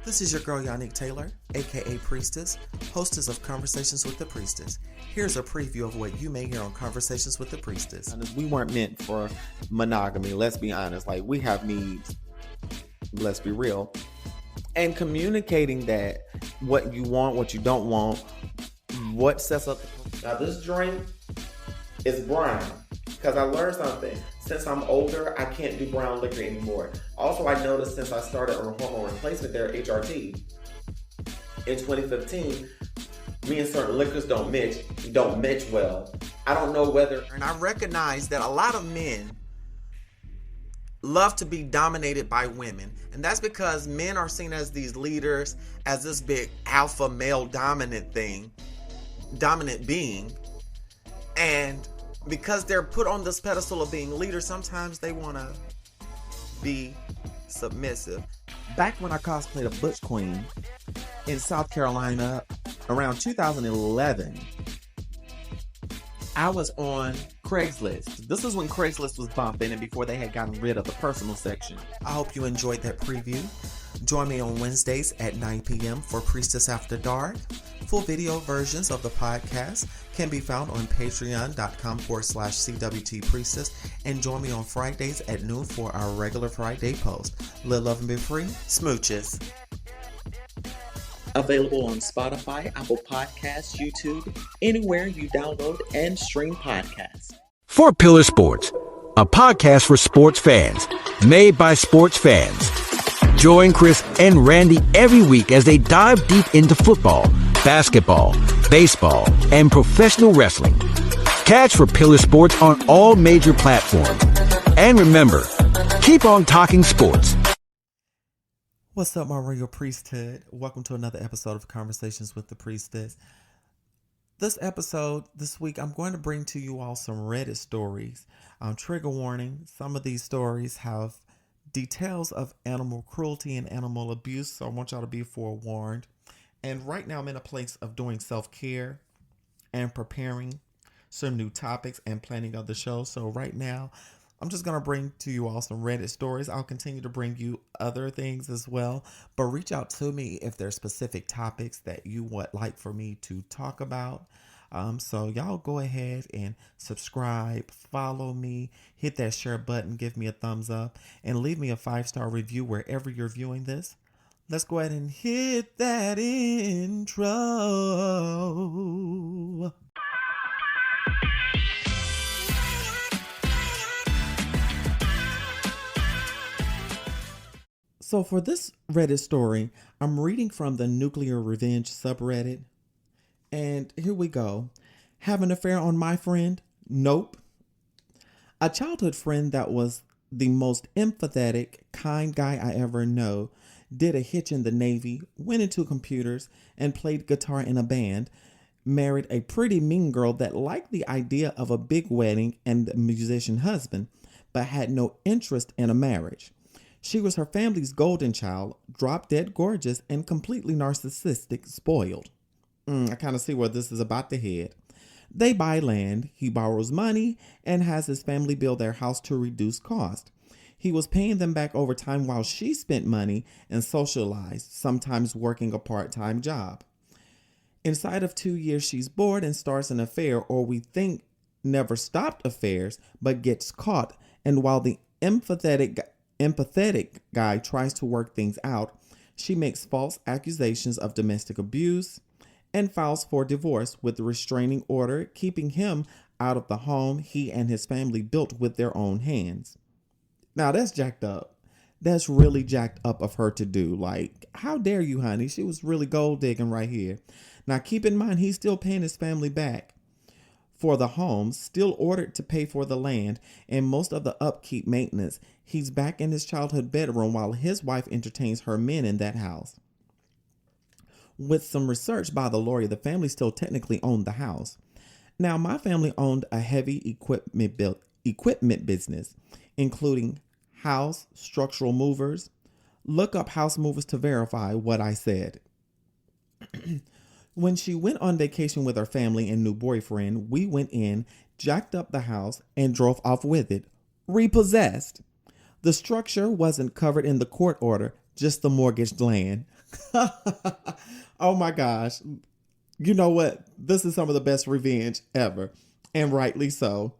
This is your girl Yannick Taylor, aka Priestess, hostess of Conversations with the Priestess. Here's a preview of what you may hear on Conversations with the Priestess. We weren't meant for monogamy, let's be honest. Like, we have needs, let's be real. And communicating that, what you want, what you don't want, what sets up. Now, this drink is brown because I learned something. Since I'm older, I can't do brown liquor anymore. Also, I noticed since I started on hormone replacement therapy, HRT, in 2015, me and certain liquors don't match well. I don't know whether... And I recognize that a lot of men love to be dominated by women. And that's because men are seen as these leaders, as this big alpha male dominant being. And because they're put on this pedestal of being leaders, sometimes they want to be submissive. Back when I cosplayed a Butch Queen in South Carolina around 2011, I was on Craigslist. This is when Craigslist was bumping and before they had gotten rid of the personal section. I hope you enjoyed that preview. Join me on Wednesdays at 9 p.m. for Priestess After Dark. Full video versions of the podcast can be found on patreon.com/CWT Priestess, and join me on Fridays at noon for our regular Friday post. Live, love, and be free. Smooches. Available on Spotify, Apple Podcasts, YouTube, anywhere you download and stream podcasts. Four Pillar Sports, a podcast for sports fans, made by sports fans. Join Chris and Randy every week as they dive deep into football, basketball, baseball, and professional wrestling. Catch For Pillar Sports on all major platforms. And remember, keep on talking sports. What's up, my royal priesthood? Welcome to another episode of Conversations with the Priestess. This week, I'm going to bring to you all some Reddit stories. Trigger warning, some of these stories have details of animal cruelty and animal abuse, so I want y'all to be forewarned. And right now I'm in a place of doing self-care and preparing some new topics and planning of the show. So right now, I'm just going to bring to you all some Reddit stories. I'll continue to bring you other things as well, but reach out to me if there's specific topics that you would like for me to talk about. So y'all go ahead and subscribe, follow me, hit that share button, give me a thumbs up, and leave me a 5-star review wherever you're viewing this. Let's go ahead and hit that intro. So for this Reddit story, I'm reading from the Nuclear Revenge subreddit. And here we go. Have an affair on my friend? Nope. A childhood friend that was the most empathetic, kind guy I ever know did a hitch in the Navy, went into computers, and played guitar in a band, married a pretty mean girl that liked the idea of a big wedding and a musician husband, but had no interest in a marriage. She was her family's golden child, drop dead gorgeous, and completely narcissistic, spoiled. I kind of see where this is about to head. They buy land, he borrows money, and has his family build their house to reduce cost. He was paying them back over time while she spent money and socialized, sometimes working a part-time job. Inside of 2 years, she's bored and starts an affair, or we think never stopped affairs, but gets caught. And while the empathetic guy tries to work things out, she makes false accusations of domestic abuse and files for divorce with a restraining order, keeping him out of the home he and his family built with their own hands. Now that's jacked up. That's really jacked up of her to do. Like, how dare you, honey? She was really gold digging right here. Now keep in mind, he's still paying his family back for the home, still ordered to pay for the land and most of the upkeep maintenance. He's back in his childhood bedroom while his wife entertains her men in that house. With some research by the lawyer, the family still technically owned the house. Now, my family owned a heavy equipment business, including house structural movers. Look up house movers to verify what I said. When she went on vacation with her family and new boyfriend, we went in, jacked up the house, and drove off with it, repossessed. The structure wasn't covered in the court order, just the mortgaged land. Oh my gosh. You know what? This is some of the best revenge ever. And rightly so.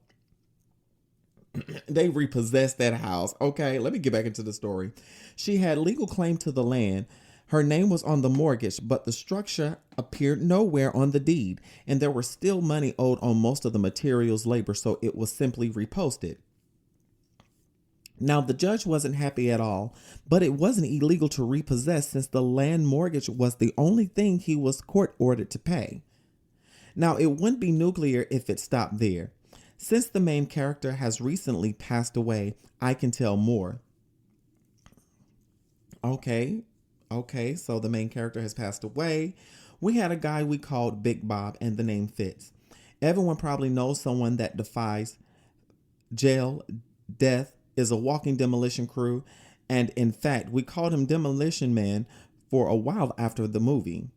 They repossessed that house. Okay, let me get back into the story. She had legal claim to the land. Her name was on the mortgage, but the structure appeared nowhere on the deed, and there was still money owed on most of the materials labor, so it was simply reposted. Now, the judge wasn't happy at all, but it wasn't illegal to repossess since the land mortgage was the only thing he was court ordered to pay. Now, it wouldn't be nuclear if it stopped there. Since the main character has recently passed away, I can tell more. Okay, so the main character has passed away. We had a guy we called Big Bob, and the name fits. Everyone probably knows someone that defies jail, death, is a walking demolition crew, and in fact, we called him Demolition Man for a while after the movie.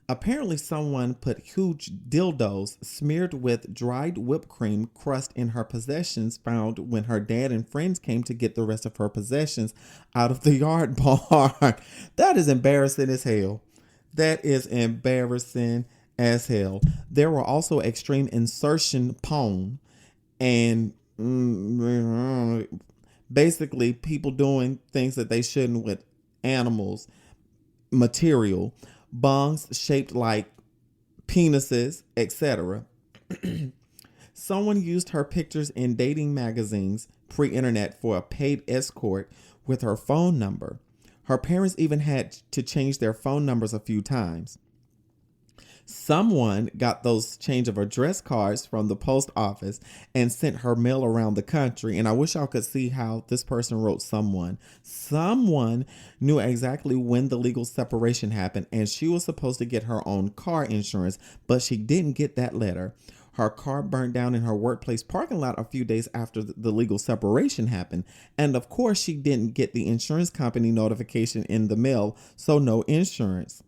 Apparently, someone put huge dildos smeared with dried whipped cream crust in her possessions found when her dad and friends came to get the rest of her possessions out of the yard barn. That is embarrassing as hell. That is embarrassing as hell. There were also extreme insertion porn and basically people doing things that they shouldn't with animals, material, bongs shaped like penises, etc. Someone used her pictures in dating magazines pre-internet for a paid escort with her phone number. Her parents even had to change their phone numbers a few times. Someone got those change of address cards from the post office and sent her mail around the country. And I wish y'all could see how this person wrote someone. Someone knew exactly when the legal separation happened, and she was supposed to get her own car insurance, but she didn't get that letter. Her car burned down in her workplace parking lot a few days after the legal separation happened. And of course, she didn't get the insurance company notification in the mail, so no insurance.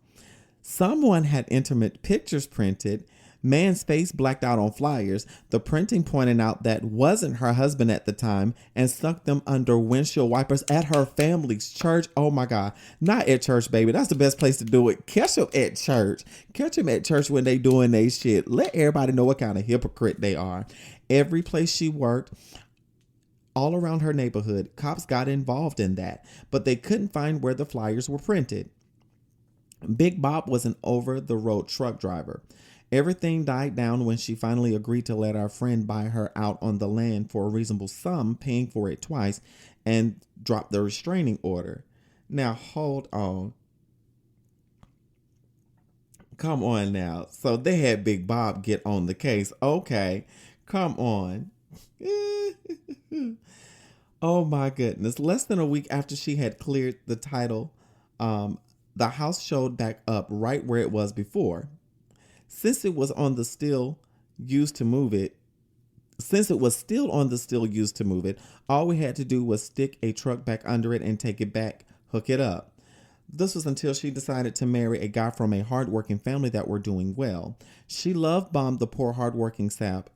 Someone had intimate pictures printed, man's face blacked out on flyers, the printing pointing out that wasn't her husband at the time, and stuck them under windshield wipers at her family's church. Oh my God, not at church, baby. That's the best place to do it. Catch them at church. Catch them at church when they doing they shit. Let everybody know what kind of hypocrite they are. Every place she worked, all around her neighborhood, cops got involved in that, but they couldn't find where the flyers were printed. Big Bob was an over-the-road truck driver. Everything died down when she finally agreed to let our friend buy her out on the land for a reasonable sum, paying for it twice, and dropped the restraining order. Now, hold on. Come on now. So they had Big Bob get on the case. Okay, come on. Oh my goodness. Less than a week after she had cleared the title, the house showed back up right where it was before. Since it was on the still used to move it, all we had to do was stick a truck back under it and take it back, hook it up. This was until she decided to marry a guy from a hardworking family that were doing well. She love-bombed the poor hardworking sap,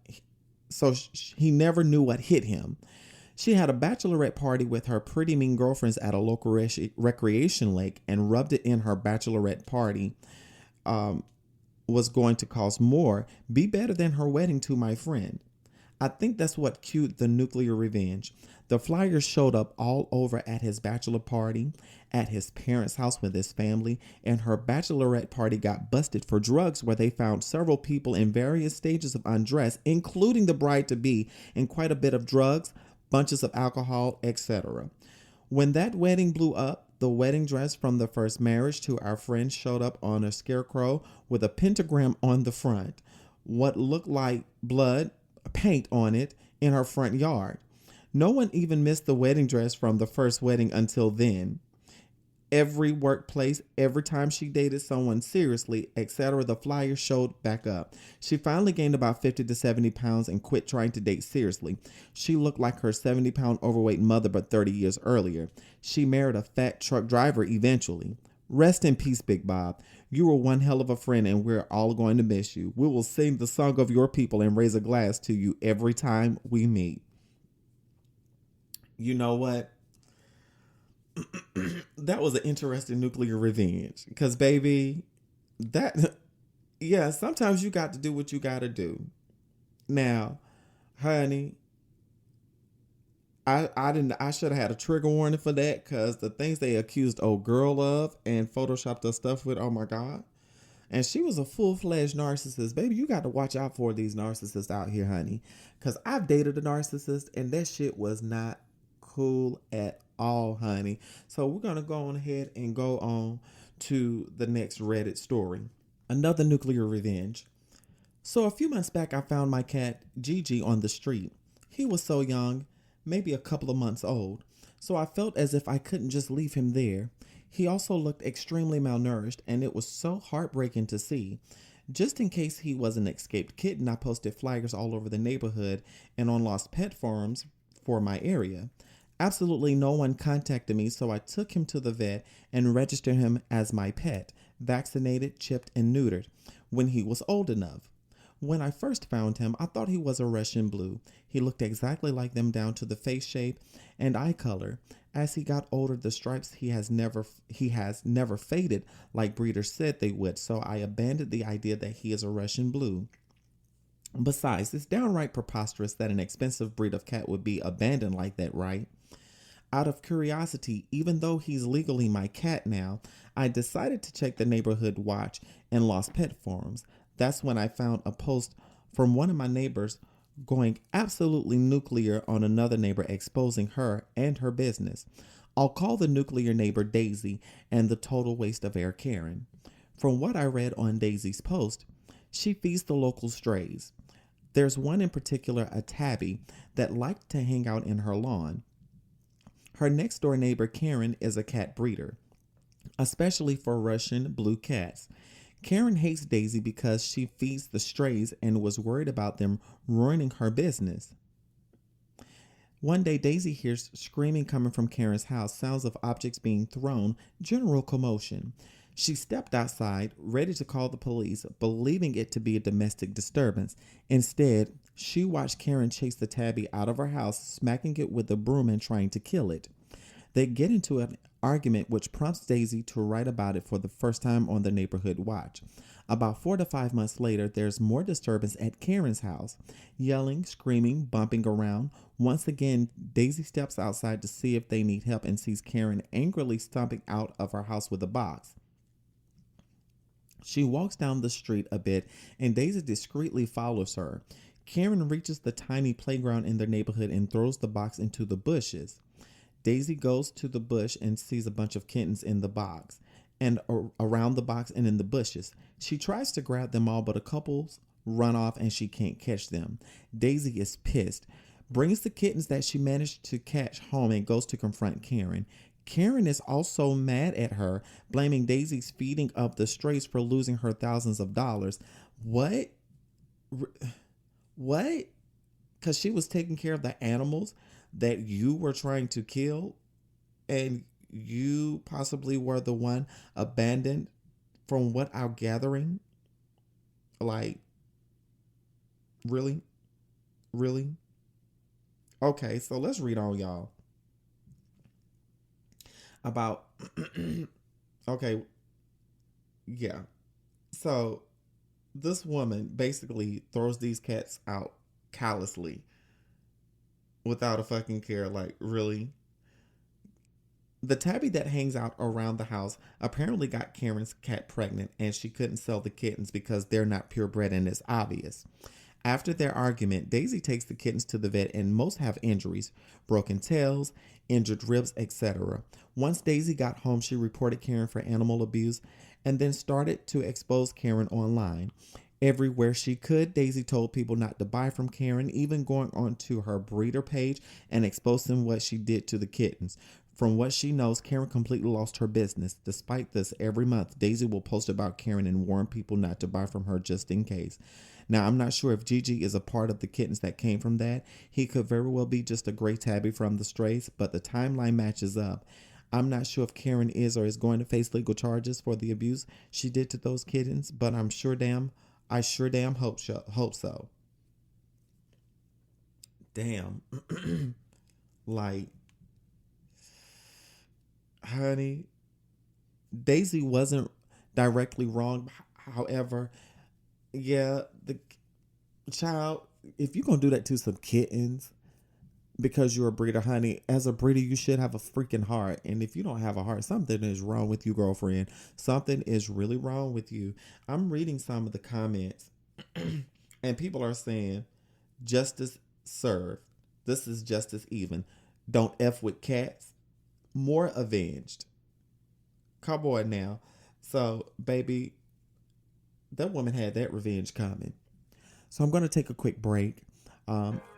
so he never knew what hit him. She had a bachelorette party with her pretty mean girlfriends at a local recreation lake and rubbed it in her bachelorette party was going to cost more, be better than her wedding to my friend. I think that's what cued the nuclear revenge. The flyers showed up all over at his bachelor party, at his parents' house with his family, and her bachelorette party got busted for drugs where they found several people in various stages of undress, including the bride-to-be, and quite a bit of drugs, bunches of alcohol, etc. When that wedding blew up, the wedding dress from the first marriage to our friend showed up on a scarecrow with a pentagram on the front, what looked like blood paint on it in her front yard. No one even missed the wedding dress from the first wedding until then. Every workplace, every time she dated someone seriously, etc., the flyer showed back up. She finally gained about 50 to 70 pounds and quit trying to date seriously. She looked like her 70-pound overweight mother, but 30 years earlier. She married a fat truck driver eventually. Rest in peace, Big Bob. You were one hell of a friend, and we're all going to miss you. We will sing the song of your people and raise a glass to you every time we meet. You know what? that was an interesting nuclear revenge. Because, baby, that, yeah, sometimes you got to do what you got to do. Now, honey, I should have had a trigger warning for that, because the things they accused old girl of and photoshopped her stuff with, oh my God. And she was a full-fledged narcissist. Baby, you got to watch out for these narcissists out here, honey. Because I've dated a narcissist, and that shit was not cool at all, honey. So we're going to go on ahead and go on to the next Reddit story. Another nuclear revenge. So a few months back, I found my cat, Gigi, on the street. He was so young, maybe a couple of months old. So I felt as if I couldn't just leave him there. He also looked extremely malnourished, and it was so heartbreaking to see. Just in case he was an escaped kitten, I posted flyers all over the neighborhood and on lost pet forums for my area. Absolutely no one contacted me, so I took him to the vet and registered him as my pet, vaccinated, chipped, and neutered, when he was old enough. When I first found him, I thought he was a Russian blue. He looked exactly like them down to the face shape and eye color. As he got older, the stripes he has never faded like breeders said they would, so I abandoned the idea that he is a Russian blue. Besides, it's downright preposterous that an expensive breed of cat would be abandoned like that, right? Out of curiosity, even though he's legally my cat now, I decided to check the neighborhood watch and lost pet forums. That's when I found a post from one of my neighbors going absolutely nuclear on another neighbor, exposing her and her business. I'll call the nuclear neighbor Daisy and the total waste of air Karen. From what I read on Daisy's post, she feeds the local strays. There's one in particular, a tabby, that liked to hang out in her lawn. Her next door neighbor Karen is a cat breeder, especially for Russian blue cats. Karen hates Daisy because she feeds the strays and was worried about them ruining her business. One day, Daisy hears screaming coming from Karen's house, sounds of objects being thrown, general commotion. She stepped outside, ready to call the police, believing it to be a domestic disturbance. Instead, she watched Karen chase the tabby out of her house, smacking it with a broom and trying to kill it. They get into an argument which prompts Daisy to write about it for the first time on the neighborhood watch. About 4 to 5 months later, there's more disturbance at Karen's house. Yelling, screaming, bumping around. Once again, Daisy steps outside to see if they need help and sees Karen angrily stomping out of her house with a box. She walks down the street a bit and Daisy discreetly follows her. Karen reaches the tiny playground in their neighborhood and throws the box into the bushes. Daisy goes to the bush and sees a bunch of kittens in the box and around the box and in the bushes. She tries to grab them all, but a couple run off and she can't catch them. Daisy is pissed, brings the kittens that she managed to catch home and goes to confront Karen. Karen is also mad at her, blaming Daisy's feeding of the strays for losing her thousands of dollars. What? Because she was taking care of the animals that you were trying to kill, and you possibly were the one abandoned, from what I'm gathering. Like, really? Okay, so let's read on, y'all. About okay, yeah. So this woman basically throws these cats out callously without a fucking care. Like, really? The tabby that hangs out around the house apparently got Karen's cat pregnant, and she couldn't sell the kittens because they're not purebred, and it's obvious. After their argument, Daisy takes the kittens to the vet, and most have injuries, broken tails, injured ribs, etc. Once Daisy got home, she reported Karen for animal abuse and then started to expose Karen online. Everywhere she could, Daisy told people not to buy from Karen, even going onto her breeder page and exposing what she did to the kittens. From what she knows, Karen completely lost her business. Despite this, every month, Daisy will post about Karen and warn people not to buy from her just in case. Now, I'm not sure if Gigi is a part of the kittens that came from that. He could very well be just a gray tabby from the strays, but the timeline matches up. I'm not sure if Karen is or is going to face legal charges for the abuse she did to those kittens, but I sure damn hope so. Damn. Like, honey, Daisy wasn't directly wrong. However, yeah, the child, if you're going to do that to some kittens because you're a breeder, honey, as a breeder, you should have a freaking heart. And if you don't have a heart, something is wrong with you, girlfriend. Something is really wrong with you. I'm reading some of the comments and people are saying, justice served. This is justice even. Don't F with cats. More avenged. Come on now. So, baby, that woman had that revenge coming. So I'm going to take a quick break.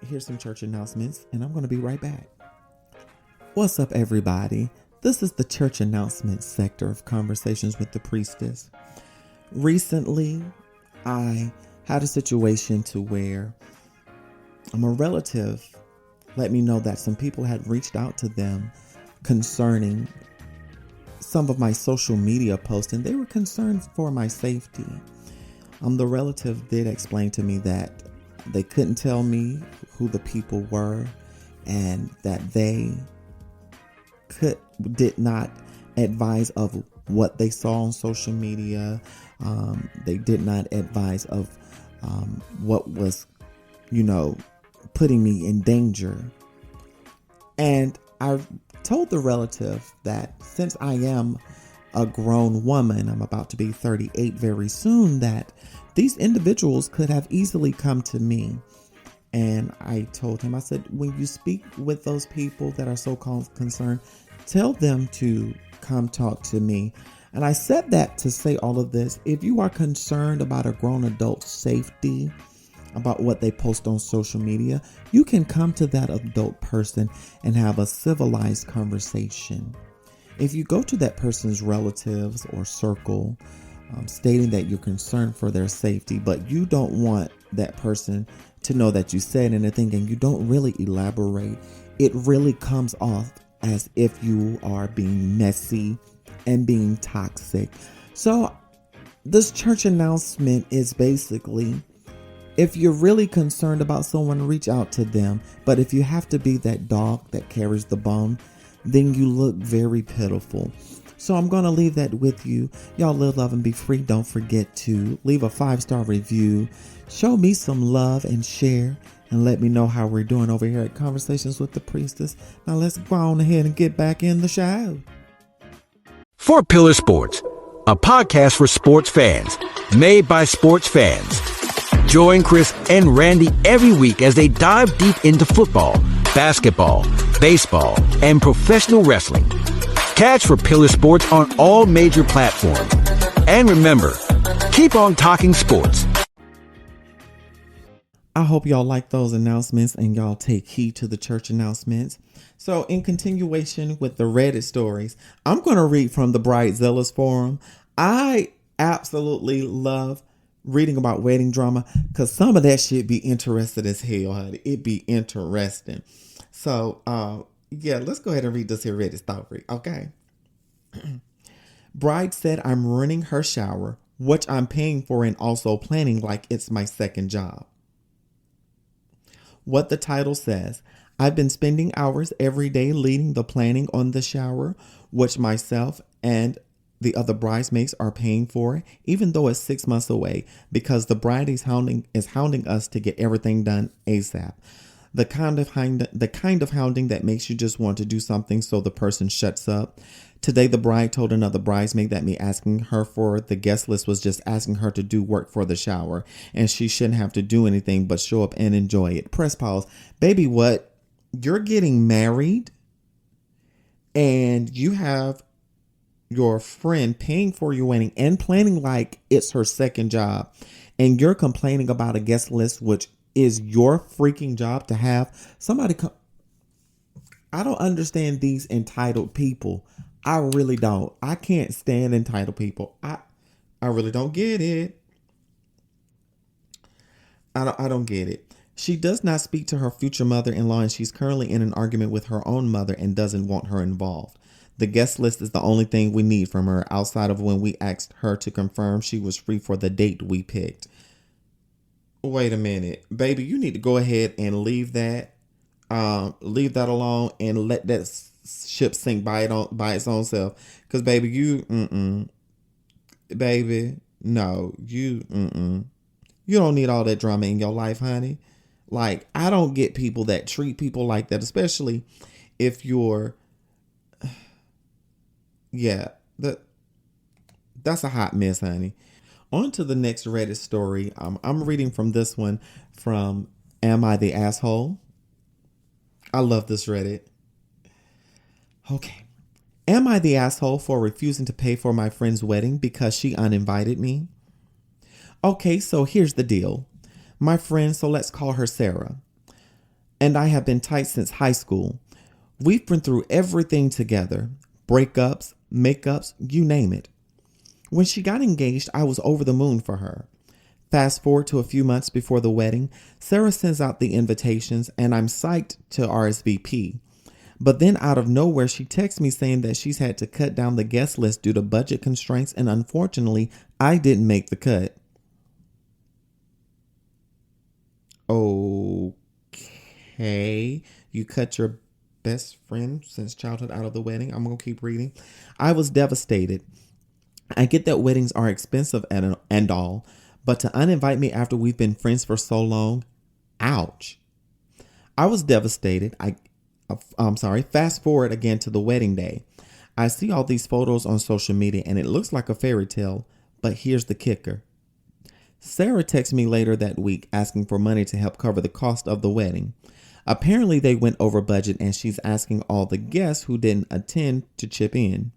Here's some church announcements, and I'm going to be right back. What's up, everybody? This is the church announcement sector of Conversations with the Priestess. Recently, I had a situation to where a relative let me know that some people had reached out to them concerning some of my social media posts, and they were concerned for my safety. The relative did explain to me that they couldn't tell me who the people were and that they did not advise of what they saw on social media. They did not advise of what was, putting me in danger. And I told the relative that since I am a grown woman, I'm about to be 38 very soon, that these individuals could have easily come to me. And I told him, I said, when you speak with those people that are so-called concerned, tell them to come talk to me. And I said that to say all of this. If you are concerned about a grown adult's safety, about what they post on social media, you can come to that adult person and have a civilized conversation. If you go to that person's relatives or circle, stating that you're concerned for their safety, but you don't want that person to know that you said anything and you don't really elaborate, it really comes off as if you are being messy and being toxic. So this church announcement is basically, if you're really concerned about someone, reach out to them. But if you have to be that dog that carries the bone, then you look very pitiful. So I'm going to leave that with you. Y'all live, love, and be free. Don't forget to leave a 5-star review. Show me some love and share. And let me know how we're doing over here at Conversations with the Priestess. Now let's go on ahead and get back in the show. 4 Pillar Sports, a podcast for sports fans, made by sports fans. Join Chris and Randy every week as they dive deep into football, basketball, baseball, and professional wrestling. Catch 4 Pillar Sports on all major platforms. And remember, keep on talking sports. I hope y'all like those announcements and y'all take heed to the church announcements. So in continuation with the Reddit stories, I'm going to read from the Bridezillas forum. I absolutely love reading about wedding drama because some of that shit be interesting as hell, honey. It be interesting. So, let's go ahead and read this here Reddit story, okay? Bride said I'm running her shower, which I'm paying for and also planning like it's my second job. What the title says, I've been spending hours every day leading the planning on the shower, which myself and the other bridesmaids are paying for, even though it's 6 months away, because the bride is hounding us to get everything done ASAP. The kind of hounding that makes you just want to do something so the person shuts up. Today, the bride told another bridesmaid that me asking her for the guest list was just asking her to do work for the shower, and she shouldn't have to do anything but show up and enjoy it. Press pause. Baby, what? You're getting married and you have your friend paying for your wedding and planning like it's her second job, and you're complaining about a guest list, which is your freaking job to have. Somebody come. I don't understand these entitled people. I really don't. I can't stand entitled people. I really don't get it. I don't get it. She does not speak to her future mother-in-law, and she's currently in an argument with her own mother and doesn't want her involved. The guest list is the only thing we need from her outside of when we asked her to confirm she was free for the date we picked. Wait a minute, baby, you need to go ahead and leave that alone and let that ship sink by its own self. Cause baby, baby, no, you don't need all that drama in your life, honey. Like, I don't get people that treat people like that, especially if you're, that's a hot mess, honey. On to the next Reddit story. I'm reading from this one from Am I the Asshole? I love this Reddit. Okay. Am I the asshole for refusing to pay for my friend's wedding because she uninvited me? Okay, so here's the deal. My friend, so let's call her Sarah, and I have been tight since high school. We've been through everything together. Breakups, makeups, you name it. When she got engaged, I was over the moon for her. Fast forward to a few months before the wedding, Sarah sends out the invitations and I'm psyched to RSVP. But then out of nowhere, she texts me saying that she's had to cut down the guest list due to budget constraints, and unfortunately, I didn't make the cut. Okay, you cut your best friend since childhood out of the wedding. I'm going to keep reading. I was devastated. I get that weddings are expensive and all, but to uninvite me after we've been friends for so long, ouch. I was devastated. I'm sorry. Fast forward again to the wedding day. I see all these photos on social media and it looks like a fairy tale, but here's the kicker. Sarah texted me later that week asking for money to help cover the cost of the wedding. Apparently they went over budget and she's asking all the guests who didn't attend to chip in.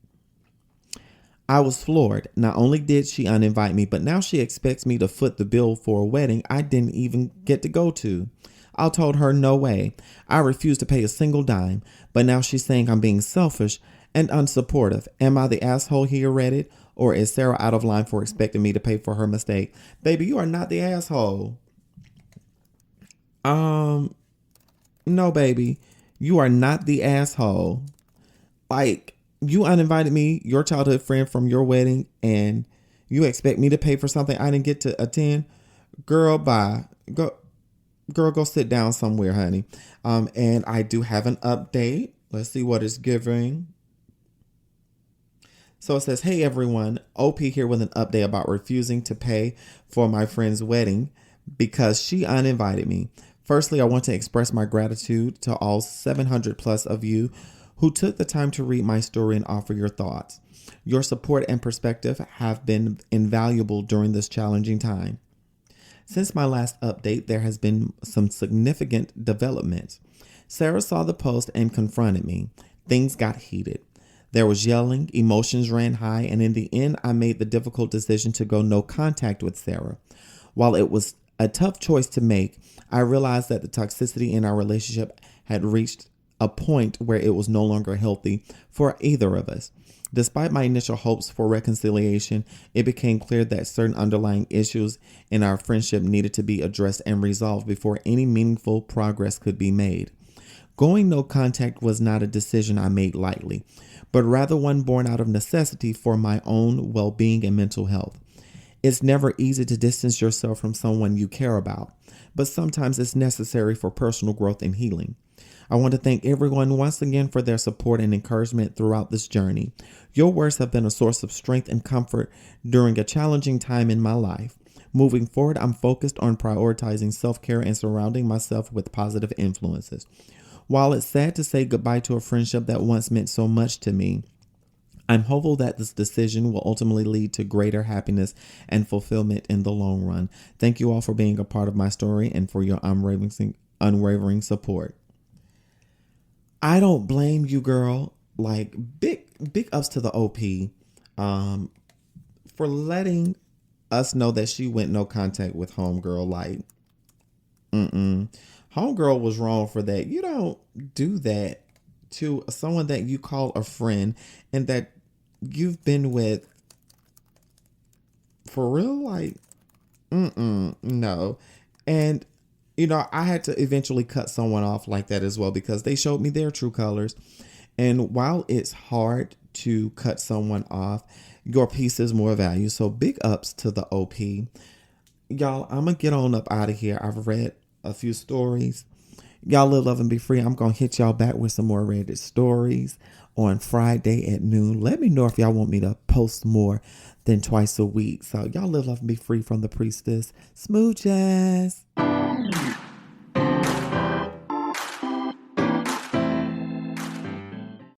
I was floored. Not only did she uninvite me, but now she expects me to foot the bill for a wedding I didn't even get to go to. I told her no way. I refused to pay a single dime, but now she's saying I'm being selfish and unsupportive. Am I the asshole here, Reddit? Or is Sarah out of line for expecting me to pay for her mistake? Baby, you are not the asshole. No, baby. You are not the asshole. Like, you uninvited me, your childhood friend, from your wedding, and you expect me to pay for something I didn't get to attend? Girl, bye. Go sit down somewhere, honey. And I do have an update. Let's see what it's giving. So it says, hey everyone, OP here with an update about refusing to pay for my friend's wedding because she uninvited me. Firstly, I want to express my gratitude to all 700 plus of you who took the time to read my story and offer your thoughts. Your support and perspective have been invaluable during this challenging time. Since my last update, there has been some significant developments. Sarah saw the post and confronted me. Things got heated. There was yelling, emotions ran high, and in the end, I made the difficult decision to go no contact with Sarah. While it was a tough choice to make, I realized that the toxicity in our relationship had reached a point where it was no longer healthy for either of us. Despite my initial hopes for reconciliation, it became clear that certain underlying issues in our friendship needed to be addressed and resolved before any meaningful progress could be made. Going no contact was not a decision I made lightly, but rather one born out of necessity for my own well-being and mental health. It's never easy to distance yourself from someone you care about, but sometimes it's necessary for personal growth and healing. I want to thank everyone once again for their support and encouragement throughout this journey. Your words have been a source of strength and comfort during a challenging time in my life. Moving forward, I'm focused on prioritizing self-care and surrounding myself with positive influences. While it's sad to say goodbye to a friendship that once meant so much to me, I'm hopeful that this decision will ultimately lead to greater happiness and fulfillment in the long run. Thank you all for being a part of my story and for your unwavering support. I don't blame you, girl. Like, big ups to the OP for letting us know that she went no contact with homegirl. Like, homegirl was wrong for that. You don't do that to someone that you call a friend and that you've been with for real. Like, no. And you know, I had to eventually cut someone off like that as well because they showed me their true colors. And while it's hard to cut someone off, your peace is more value. So big ups to the OP. Y'all, I'm going to get on up out of here. I've read a few stories. Y'all live, love, and be free. I'm going to hit y'all back with some more Reddit stories on Friday at noon. Let me know if y'all want me to post more than twice a week. So y'all live, love, and be free from the priestess. Smooches.